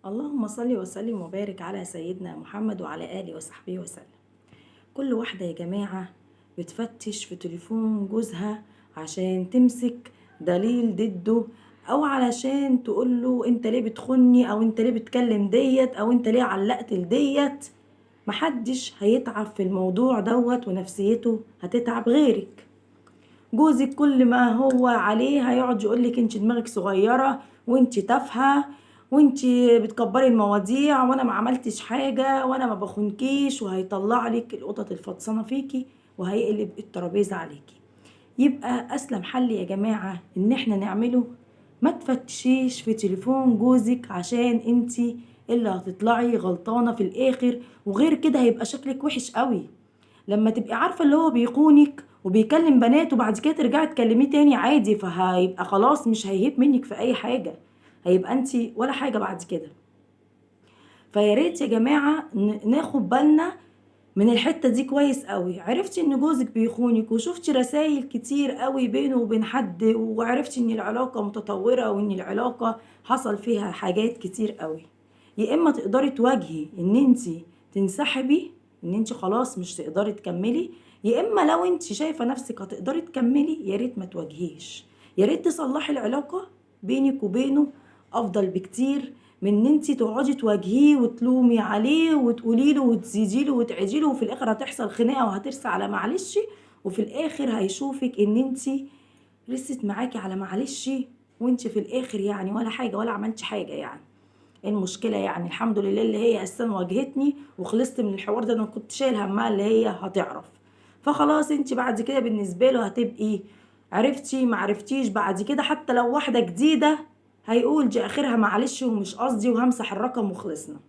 اللهم صل وسلم وبارك على سيدنا محمد وعلى آله وصحبه وسلم. كل واحدة يا جماعة بتفتش في تليفون جوزها عشان تمسك دليل ضده، او علشان تقوله انت ليه بتخني، او انت ليه بتكلم ديت، او انت ليه علقت لديت. محدش هيتعب في الموضوع دوت ونفسيته هتتعب غيرك. جوزك كل ما هو عليه هيقعد يقولك انت دماغك صغيرة وانت تافهة وانت بتكبري المواضيع وانا ما عملتش حاجة وانا ما بخونكيش، وهيطلع لك القطط الفطسانة فيكي وهيقلب الترابيزة عليكي. يبقى اسلم حل يا جماعة ان احنا نعمله، ما تفتشيش في تليفون جوزك عشان انتي اللي هتطلعي غلطانة في الاخر، وغير كده هيبقى شكلك وحش قوي. لما تبقي عارفة اللي هو بيخونك وبيكلم بنات وبعد كده ترجعي تكلميه تاني عادي، فهيبقى خلاص مش هيهيب منك في اي حاجة، هيبقى انتي ولا حاجة بعد كده. فيا ريت يا جماعة ناخد بالنا من الحتة دي كويس قوي. عرفتي ان جوزك بيخونك وشفتي رسائل كتير قوي بينه وبين حد، وعرفتي ان العلاقة متطورة وان العلاقة حصل فيها حاجات كتير قوي، يا اما تقدري تواجهي ان انتي تنسحبي، ان انتي خلاص مش تقدري تكملي، يا اما لو انتي شايفة نفسك هتقدري تكملي يا ريت ما تواجهيش، يا ريت تصلحي العلاقة بينك وبينه. افضل بكتير من ان انتي تقعدي تواجهيه وتلومي عليه وتقولي له وتزيدي له وتعيدي له، وفي الاخر هتحصل خناقه وهترسى على معلش، وفي الاخر هيشوفك ان انتي رست معاكي على معلش، وانتي في الاخر يعني ولا حاجه ولا عملتي حاجه. يعني ايه المشكله؟ يعني الحمد لله اللي هي اساسا واجهتني وخلصت من الحوار ده، انا كنت شايل همها اللي هي هتعرف. فخلاص انتي بعد كده بالنسبه له هتبقي عرفتي معرفتيش، بعد كده حتى لو واحده جديده هيقول دي اخرها معلش ومش قصدي وهمسح الرقم وخلصنا.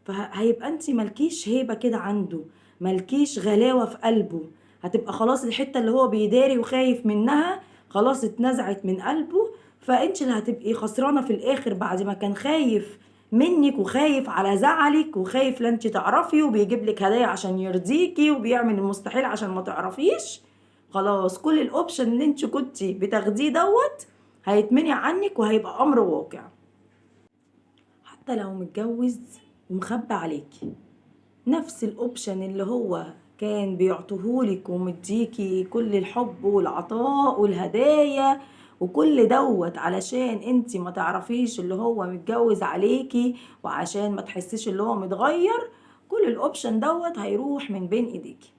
فهيبقى انت ملكيش هيبة كده عنده، ملكيش غلاوة في قلبه. هتبقى خلاص الحتة اللي هو بيداري وخايف منها خلاص اتنزعت من قلبه، فانت اللي هتبقي خسرانة في الاخر بعد ما كان خايف منك وخايف على زعلك وخايف لا انت تعرفي، وبيجيب لك هدايا عشان يرضيكي وبيعمل المستحيل عشان ما تعرفيش. خلاص كل الاوبشن اللي انت كنتي بتاخديه دوت هيتمنع عنك وهيبقى امر واقع. حتى لو متجوز ومخبى عليكي نفس الاوبشن اللي هو كان بيعطيهولك ومديكي كل الحب والعطاء والهدايا وكل دوت علشان انتي ما تعرفيش اللي هو متجوز عليكي، وعشان ما تحسيش اللي هو متغير، كل الاوبشن دوت هيروح من بين ايديكي.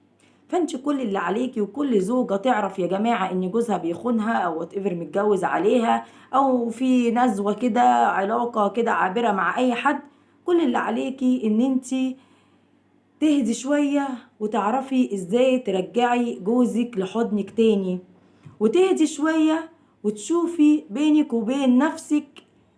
فانت كل اللي عليكي وكل زوجة تعرف يا جماعة ان جوزها بيخونها او وات ايفر متجوز عليها، او في نزوة كده علاقة كده عابرة مع اي حد، كل اللي عليكي ان انتي تهدي شوية وتعرفي ازاي ترجعي جوزك لحضنك تاني، وتهدي شوية وتشوفي بينك وبين نفسك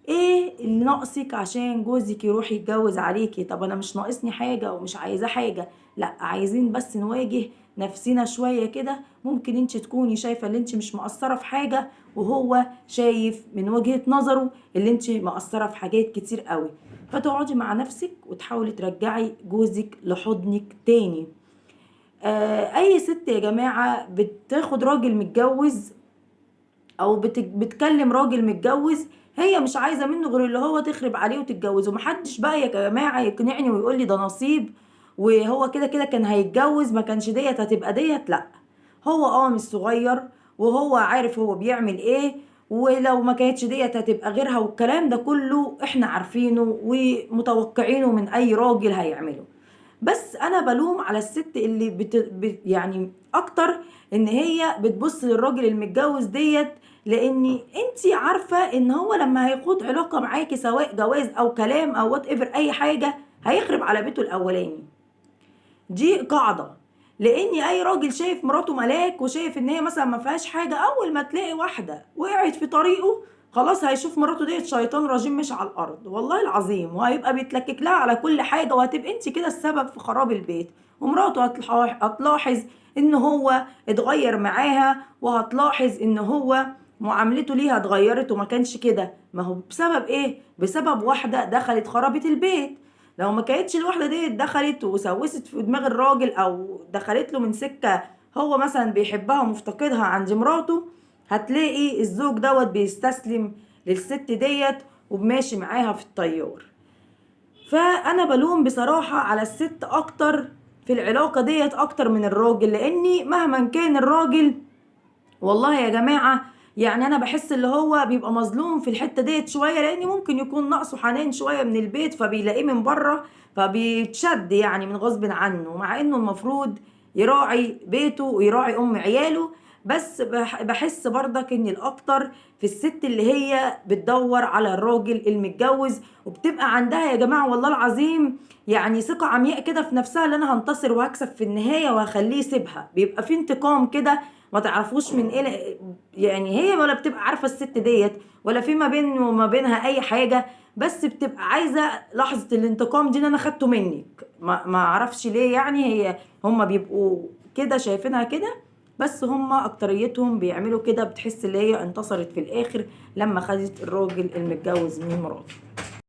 ايه اللي ناقصك عشان جوزك يروح يتجوز عليكي. طب انا مش ناقصني حاجة ومش عايزة حاجة، لا عايزين بس نواجه نفسنا شوية كده. ممكن انت تكوني شايفة اللي انت مش مقصرة في حاجة، وهو شايف من وجهة نظره اللي انت مقصرة في حاجات كتير قوي، فتقعدي مع نفسك وتحاولي ترجعي جوزك لحضنك تاني. اي ست يا جماعة بتاخد راجل متجوز او بتكلم راجل متجوز، هي مش عايزة منه غير اللي هو تخرب عليه وتتجوزه. محدش بقى يا جماعة يقنعني ويقول لي ده نصيب وهو كده كده كان هيتجوز ما كانش ديت هتبقى ديت، لا. هو مش صغير وهو عارف هو بيعمل ايه، ولو ما كانتش ديت هتبقى غيرها، والكلام ده كله احنا عارفينه ومتوقعينه من اي راجل هيعمله. بس انا بلوم على الست اللي يعني اكتر ان هي بتبص للراجل المتجوز ديت، لان انتي عارفة ان هو لما هيخوض علاقة معاكي سواء جواز او كلام او وات ايفر اي حاجة هيخرب على بيته الاولاني. دي قاعدة، لان اي راجل شايف مراته ملاك وشايف ان هي مثلا ما فيهاش حاجة، اول ما تلاقي واحدة وقعت في طريقه خلاص هيشوف مراته ديت شيطان رجيم مش على الارض والله العظيم، وهيبقى بيتلكك لها على كل حاجة، وهتبقى انت كده السبب في خراب البيت. ومراته هتلاحظ ان هو اتغير معاها، وهتلاحظ ان هو معاملته ليها اتغيرت وما كانش كده. ما هو بسبب ايه؟ بسبب واحدة دخلت خربت البيت. لو ما كانتش الواحده دي دخلت وسوست في دماغ الراجل او دخلت له من سكه هو مثلا بيحبها ومفتقدها عند مراته، هتلاقي الزوج دوت بيستسلم للست ديت وماشي معاها في الطيار. فانا بلوم بصراحة على الست اكتر في العلاقة ديت اكتر من الراجل، لاني مهما كان الراجل والله يا جماعة يعني انا بحس اللي هو بيبقى مظلوم في الحتة ديت شوية، لان ممكن يكون ناقصه حنان شوية من البيت فبيلاقيه من بره فبيتشد يعني من غصب عنه، مع انه المفروض يراعي بيته ويراعي عياله. بس بحس برضك ان الاكتر في الست اللي هي بتدور على الراجل المتجوز، وبتبقى عندها يا جماعة والله العظيم يعني ثقة عمياء كده في نفسها، اللي انا هنتصر وهكسب في النهاية وهخليه يسيبها. بيبقى في انتقام كده ما تعرفوش من ايه، يعني هي ولا بتبقى عارفة الست ديت ولا في ما بينه وما بينها اي حاجة، بس بتبقى عايزة لحظة الانتقام دي ان انا خدته منك. ما اعرفش ليه، يعني هي هما بيبقوا كده شايفينها كده، بس هما اكتريتهم بيعملوا كده، بتحس اللي هي انتصرت في الاخر لما خدت الراجل المتجوز من مراته.